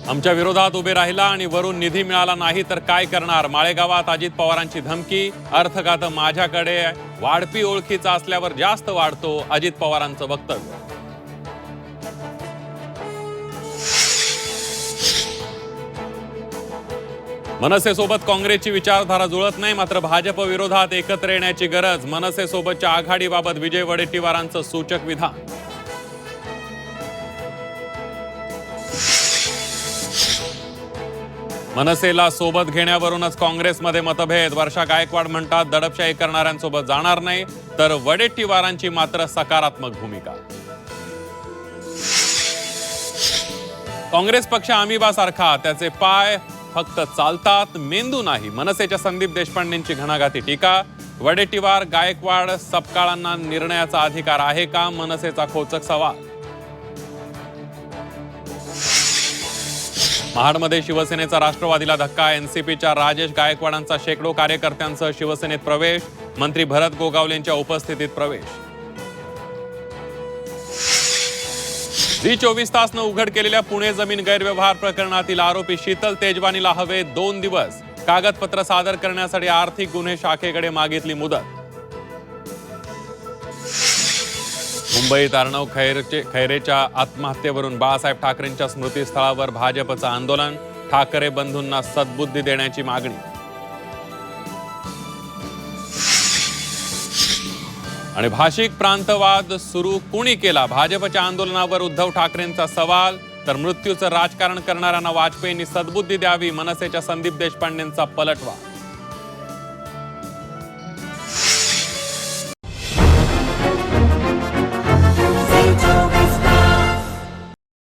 आमच्या विरोधात उभे राहिला आणि वरून निधी मिळाला नाही तर काय करणार? माळेगावात अजित पवारांची धमकी. अर्थखात माझ्याकडे वाढपी ओळखीचा असल्यावर जास्त वाढतो, अजित पवारांचं वक्तव्य. मनसेसोबत काँग्रेसची विचारधारा जुळत नाही, मात्र भाजप विरोधात एकत्र येण्याची गरज. मनसेसोबतच्या आघाडीबाबत विजय वडेट्टीवारांचं सूचक विधान. मनसेला सोबत घेण्यावरूनच काँग्रेसमध्ये मतभेद. वर्षा गायकवाड म्हणतात दडपशाही करणाऱ्यांसोबत जाणार नाही, तर वडेट्टीवारांची मात्र सकारात्मक भूमिका. काँग्रेस पक्ष अमिबासारखा, त्याचे पाय फक्त चालतात, मेंदू नाही. मनसेच्या संदीप देशपांडेंची घणाघाती टीका. वडेट्टीवार गायकवाड सपकाळांना निर्णयाचा अधिकार आहे का? मनसेचा खोचक सवाल. महाडमध्ये शिवसेनेचा राष्ट्रवादीला धक्का. एनसीपीच्या राजेश गायकवाडांचा शेकडो कार्यकर्त्यांसह शिवसेनेत प्रवेश. मंत्री भरत गोगावलेंच्या उपस्थितीत प्रवेश. झी 24 तासनं उघड केलेल्या पुणे जमीन गैरव्यवहार प्रकरणातील आरोपी शीतल तेजवानीला हवे 2 दिवस. कागदपत्र सादर करण्यासाठी आर्थिक गुन्हे शाखेकडे मागितली मुदत. मुंबईत अर्णव खैरेच्या आत्महत्येवरून बाळासाहेब ठाकरेंच्या स्मृतीस्थळावर भाजपचं आंदोलन. ठाकरे बंधूंना सद्बुद्धी देण्याची मागणी. आणि भाषिक प्रांतवाद सुरू कुणी केला? भाजपच्या आंदोलनावर उद्धव ठाकरेंचा सवाल. तर मृत्यूचं राजकारण करणाऱ्यांना वाजपेयींनी सद्बुद्धी द्यावी, मनसेच्या संदीप देशपांडेंचा पलटवार.